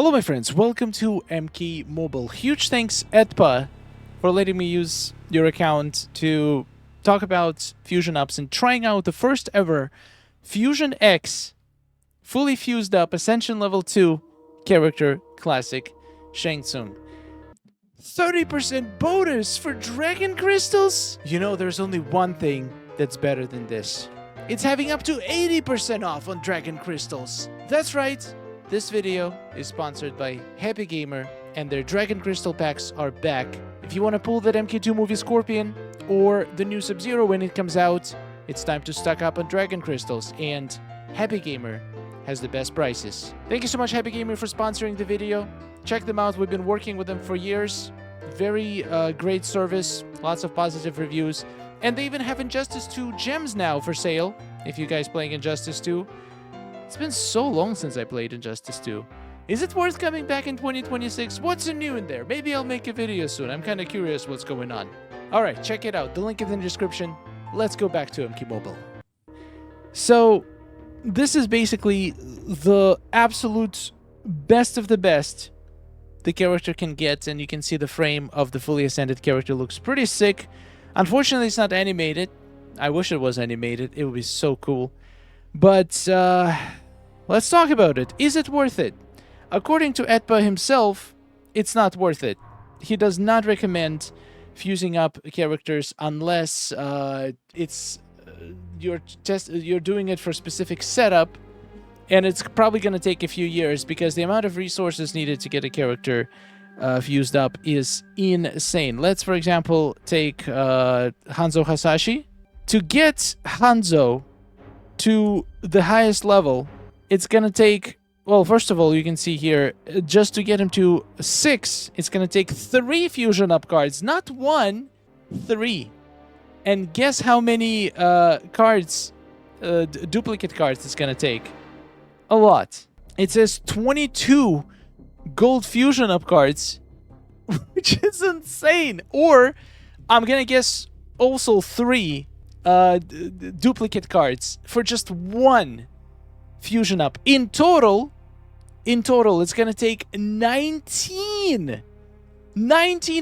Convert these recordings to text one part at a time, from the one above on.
Hello my friends, welcome to HappyGamer Mobile. Huge thanks Edpa for letting me use your account to talk about Fusion Ups and trying out the first ever Fusion X fully fused up Ascension level 2 character Klassic Shang Tsung. 30% bonus for Dragon Crystals? You know, there's only one thing that's better than this. It's having up to 80% off on Dragon Crystals. That's right. This video is sponsored by HappyGamer, and their Dragon Crystal packs are back. If you want to pull that MK2 movie Scorpion or the new Sub-Zero when it comes out, it's time to stock up on Dragon Crystals, and HappyGamer has the best prices. Thank you so much, HappyGamer, for sponsoring the video. Check them out. We've been working with them for years. Very great service, lots of positive reviews, and they even have Injustice 2 gems now for sale, if you guys playing Injustice 2. It's been so long since I played Injustice 2. Is it worth coming back in 2026? What's new in there? Maybe I'll make a video soon. I'm kind of curious what's going on. Alright, check it out. The link is in the description. Let's go back to HappyGamer Mobile. So, this is basically the absolute best of the best the character can get, and you can see the frame of the fully ascended character looks pretty sick. Unfortunately, it's not animated. I wish it was animated. It would be so cool. But, let's talk about it. Is it worth it? According to Edpa himself, it's not worth it. He does not recommend fusing up characters unless you're doing it for specific setup, and it's probably going to take a few years because the amount of resources needed to get a character fused up is insane. Let's, for example, take Hanzo Hasashi. To get Hanzo to the highest level, it's gonna take, well, first of all, you can see here, just to get him to 6, it's gonna take 3 fusion up cards, not 1, 3. And guess how many cards, duplicate cards it's gonna take? A lot. It says 22 gold fusion up cards, which is insane. Or I'm gonna guess also 3 duplicate cards for just 1 fusion up. In total, it's gonna take 19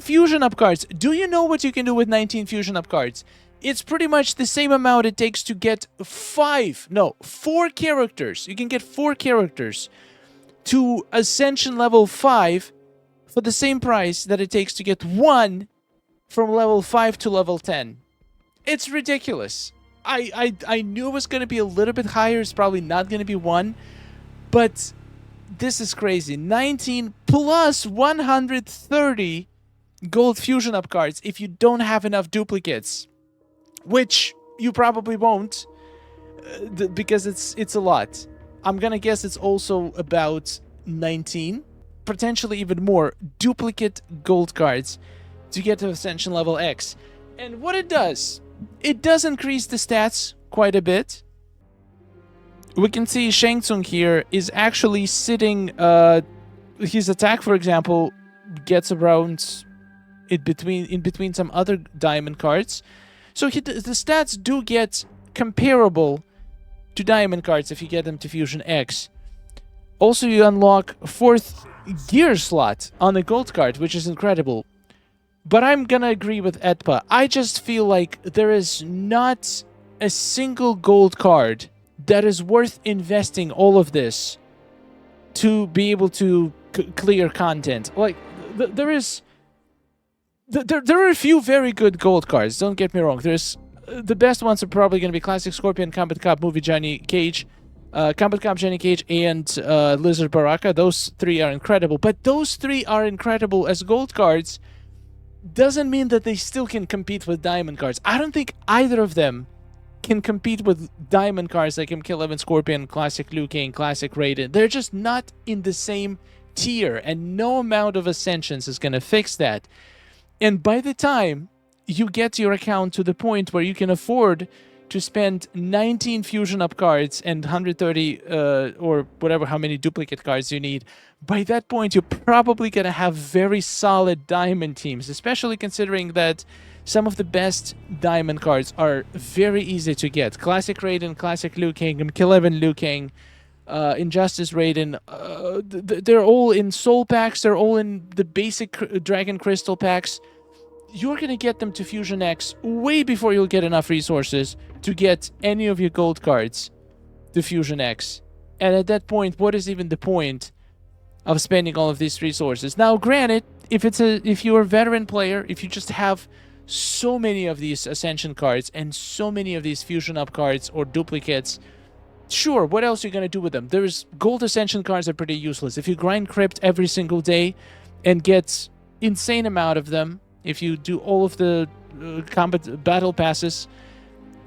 fusion up cards. Do you know what you can do with 19 fusion up cards? It's pretty much the same amount it takes to get 4 characters. You can get 4 characters to Ascension level 5 for the same price that it takes to get 1 from level 5 to level 10. It's ridiculous. I knew it was going to be a little bit higher. It's probably not going to be 1. But this is crazy. 19 plus 130 gold fusion up cards if you don't have enough duplicates. Which you probably won't. Because it's a lot. I'm going to guess it's also about 19. Potentially even more duplicate gold cards to get to Ascension level X. And what it does increase the stats quite a bit. We can see Shang Tsung here is actually sitting, his attack, for example, gets around in between some other diamond cards. So the stats do get comparable to diamond cards if you get them to Fusion X. Also, you unlock 4th gear slot on a gold card, which is incredible. But I'm gonna agree with Edpa. I just feel like there is not a single gold card that is worth investing all of this to be able to clear content. Like, there are a few very good gold cards, don't get me wrong. There's the best ones are probably gonna be Classic Scorpion, Kombat Cop Movie Johnny Cage, Kombat Cop Johnny Cage, and Lizard Baraka. Those 3 are incredible. But those 3 are incredible as gold cards doesn't mean that they still can compete with diamond cards. I don't think either of them can compete with diamond cards like MK11 Scorpion, Classic Liu Kang, Classic Raiden. They're just not in the same tier, and no amount of Ascensions is going to fix that. And by the time you get your account to the point where you can afford to spend 19 fusion up cards and 130 or whatever, how many duplicate cards you need, by that point you're probably going to have very solid diamond teams, especially considering that some of the best diamond cards are very easy to get. Classic Raiden, Classic Liu Kang, MK11 Liu Kang, Injustice Raiden. They're all in soul packs. They're all in the basic Dragon Crystal packs. You're going to get them to Fusion X way before you'll get enough resources to get any of your gold cards to Fusion X. And at that point, what is even the point of spending all of these resources? Now, granted, if you're a veteran player, if you just have so many of these Ascension cards and so many of these Fusion Up cards or duplicates, sure, what else are you going to do with them? There's gold Ascension cards are pretty useless. If you grind Crypt every single day and get insane amount of them, if you do all of the combat battle passes,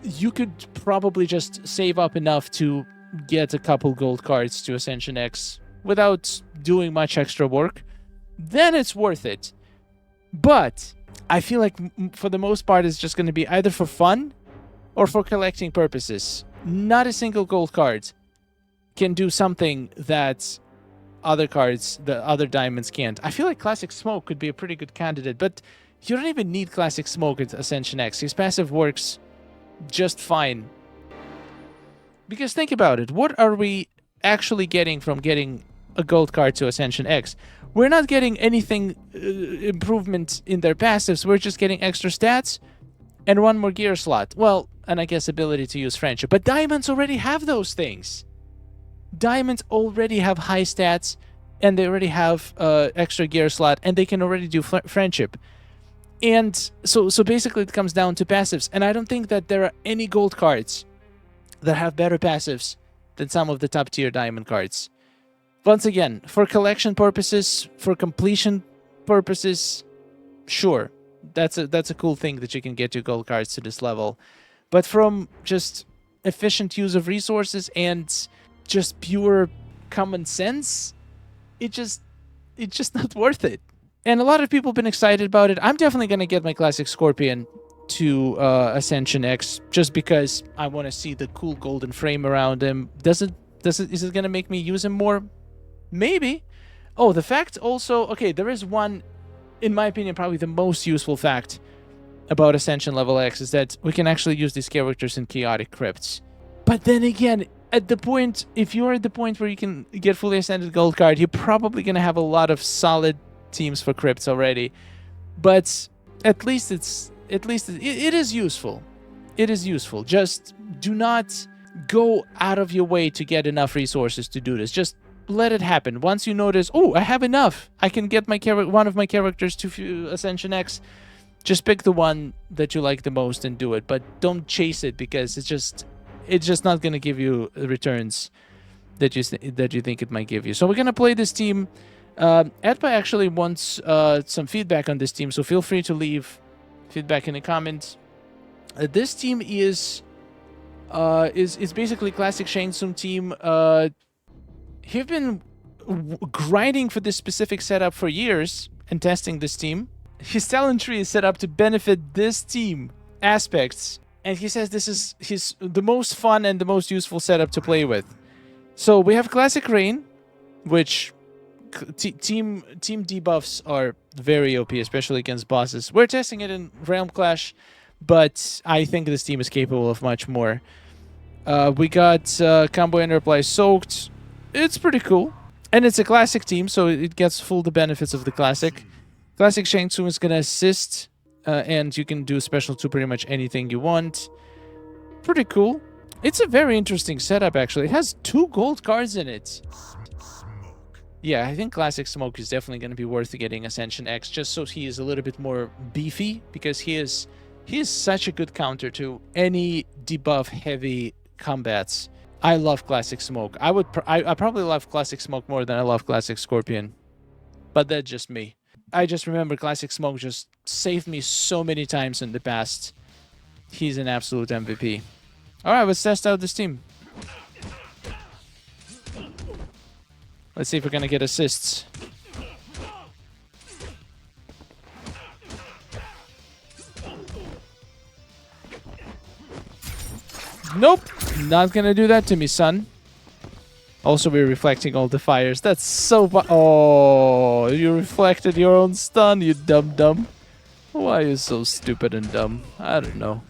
you could probably just save up enough to get a couple gold cards to Ascension X without doing much extra work. Then it's worth it. But I feel like for the most part it's just going to be either for fun or for collecting purposes. Not a single gold card can do something that other cards, the other diamonds can't. I feel like Classic Smoke could be a pretty good candidate, but you don't even need Classic Smoke at Ascension X. His passive works just fine. Because think about it, what are we actually getting from getting a gold card to Ascension X? We're not getting anything improvement in their passives, we're just getting extra stats and one more gear slot. Well, and I guess ability to use friendship. But diamonds already have those things. Diamonds already have high stats and they already have extra gear slot and they can already do friendship. And so basically it comes down to passives. And I don't think that there are any gold cards that have better passives than some of the top tier diamond cards. Once again, for collection purposes, for completion purposes, sure, that's a cool thing that you can get your gold cards to this level. But from just efficient use of resources and just pure common sense, it's just not worth it. And a lot of people have been excited about it. I'm definitely going to get my Classic Scorpion to Ascension X just because I want to see the cool golden frame around him. Is it going to make me use him more? Maybe. Oh, the fact also... Okay, there is one, in my opinion, probably the most useful fact about Ascension Level X is that we can actually use these characters in chaotic crypts. But then again, if you're at the point where you can get fully ascended gold card, you're probably going to have a lot of solid teams for crypts already. But at least it is useful. It is useful. Just do not go out of your way to get enough resources to do this. Just let it happen. Once you notice, oh, I have enough, I can get one of my characters to Ascension X. Just pick the one that you like the most and do it. But don't chase it because it's just not going to give you the returns that you think it might give you. So we're going to play this team. Edpa actually wants some feedback on this team, so feel free to leave feedback in the comments. This team is basically Classic Shang Tsung team. He've been grinding for this specific setup for years and testing this team. His talent tree is set up to benefit this team aspects, and he says this is the most fun and the most useful setup to play with. So we have Classic Rain, which team debuffs are very OP, especially against bosses. We're testing it in Realm Clash, but I think this team is capable of much more. We got Combo Enterprise Soaked. It's pretty cool. And it's a Classic team, so it gets full the benefits of the Classic. Classic Shang Tsung is going to assist, and you can do special to pretty much anything you want. Pretty cool. It's a very interesting setup, actually. It has 2 gold cards in it. Yeah, I think Classic Smoke is definitely going to be worth getting Ascension X, just so he is a little bit more beefy, because he is such a good counter to any debuff-heavy combats. I love Classic Smoke. I probably love Classic Smoke more than I love Classic Scorpion, but that's just me. I just remember Classic Smoke just saved me so many times in the past. He's an absolute MVP. Alright, let's test out this team. Let's see if we're gonna get assists. Nope! Not gonna do that to me, son. Also, we're reflecting all the fires. That's so... Oh, you reflected your own stun, you dumb. Why are you so stupid and dumb? I don't know.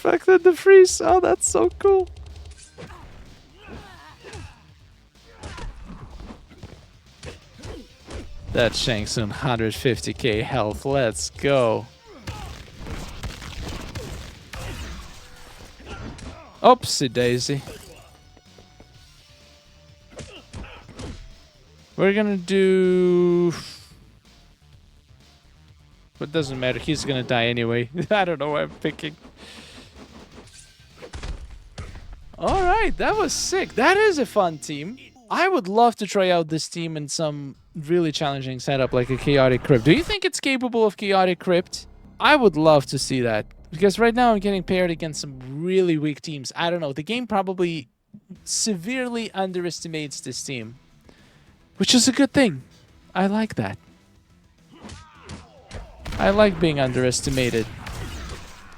Perfected the freeze. Oh, that's so cool. That Shang Tsung 150k health. Let's go. Oopsie daisy. We're gonna do... But doesn't matter, he's gonna die anyway. I don't know what I'm picking. Alright, that was sick. That is a fun team. I would love to try out this team in some really challenging setup like a Chaotic Crypt. Do you think it's capable of Chaotic Crypt? I would love to see that. Because right now I'm getting paired against some really weak teams. I don't know, the game probably severely underestimates this team. Which is a good thing. I like that. I like being underestimated.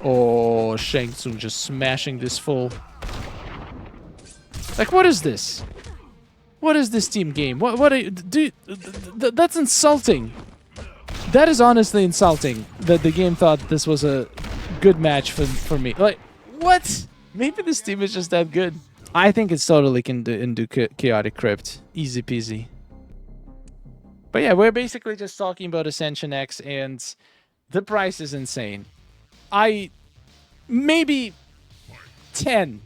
Oh, Shang Tsung just smashing this full. Like, what is this? What is this team game? What are you, dude? That's insulting. That is honestly insulting that the game thought this was a good match for me. Like, what? Maybe this team is just that good. I think it's totally can do Chaotic Crypt. Easy peasy. But yeah, we're basically just talking about Ascension X, and the price is insane. Maybe 10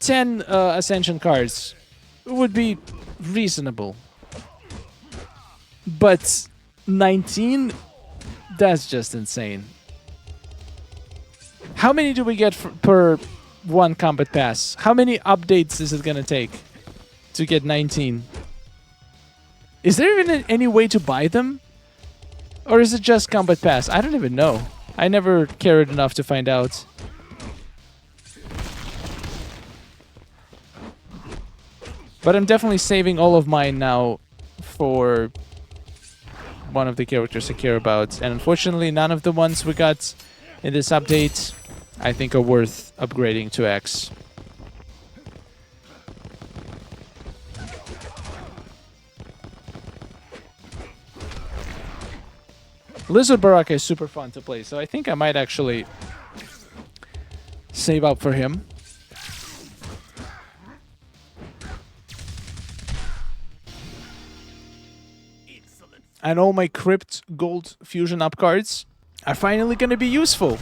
Ascension cards would be reasonable. But 19? That's just insane. How many do we get per one combat pass? How many updates is it gonna take to get 19? Is there even any way to buy them? Or is it just combat pass? I don't even know. I never cared enough to find out. But I'm definitely saving all of mine now for one of the characters I care about. And unfortunately, none of the ones we got in this update I think are worth upgrading to X. Lizard Baraka is super fun to play, so I think I might actually save up for him. And all my Crypt Gold Fusion up cards are finally going to be useful.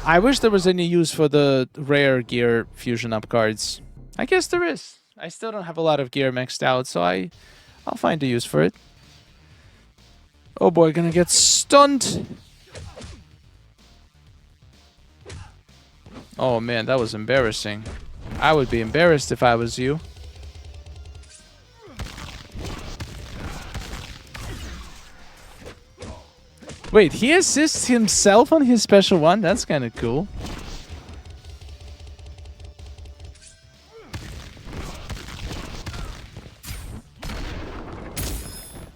I wish there was any use for the rare gear Fusion up cards. I guess there is. I still don't have a lot of gear maxed out, so I'll find a use for it. Oh boy, gonna get stunned. Oh man, that was embarrassing. I would be embarrassed if I was you. Wait, he assists himself on his special one? That's kind of cool.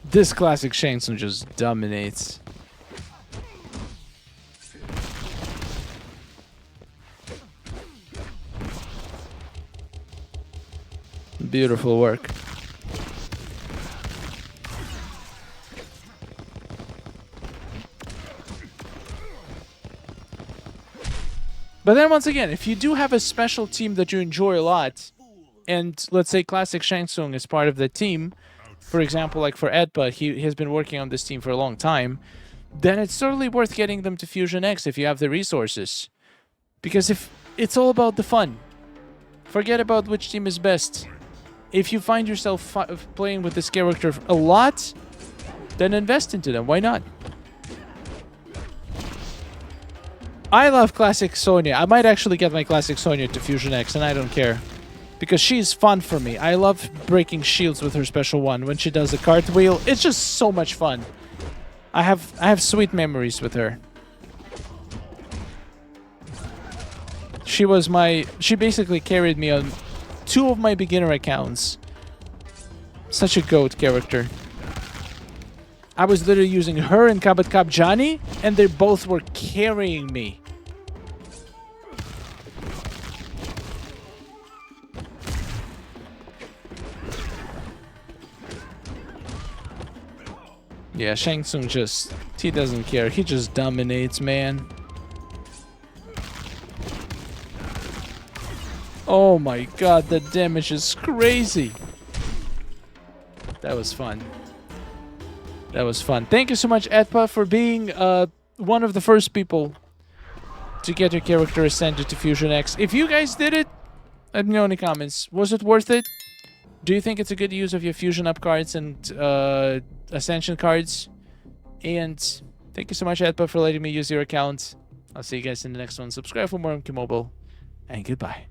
This classic Shang Tsung just dominates. Beautiful work. But then once again, if you do have a special team that you enjoy a lot, and let's say classic Shang Tsung is part of the team, for example, like for Edpa, he has been working on this team for a long time, then it's totally worth getting them to Fusion X if you have the resources. Because if it's all about the fun. Forget about which team is best. If you find yourself playing with this character a lot, then invest into them. Why not? I love Classic Sonya. I might actually get my Classic Sonya to Fusion X, and I don't care. Because she's fun for me. I love breaking shields with her special one. When she does a cartwheel, it's just so much fun. I have sweet memories with her. She basically carried me on 2 of my beginner accounts. Such a GOAT character. I was literally using her and Combat Cop Johnny, and they both were carrying me. Yeah, Shang Tsung he doesn't care. He just dominates, man. Oh my god, the damage is crazy. That was fun. That was fun. Thank you so much, Edpa, for being one of the first people to get your character ascended to Fusion X. If you guys did it, let me know in the comments. Was it worth it? Do you think it's a good use of your Fusion Up cards and Ascension cards? And thank you so much, Edpa, for letting me use your account. I'll see you guys in the next one. Subscribe for more Mortal Kombat Mobile. And goodbye.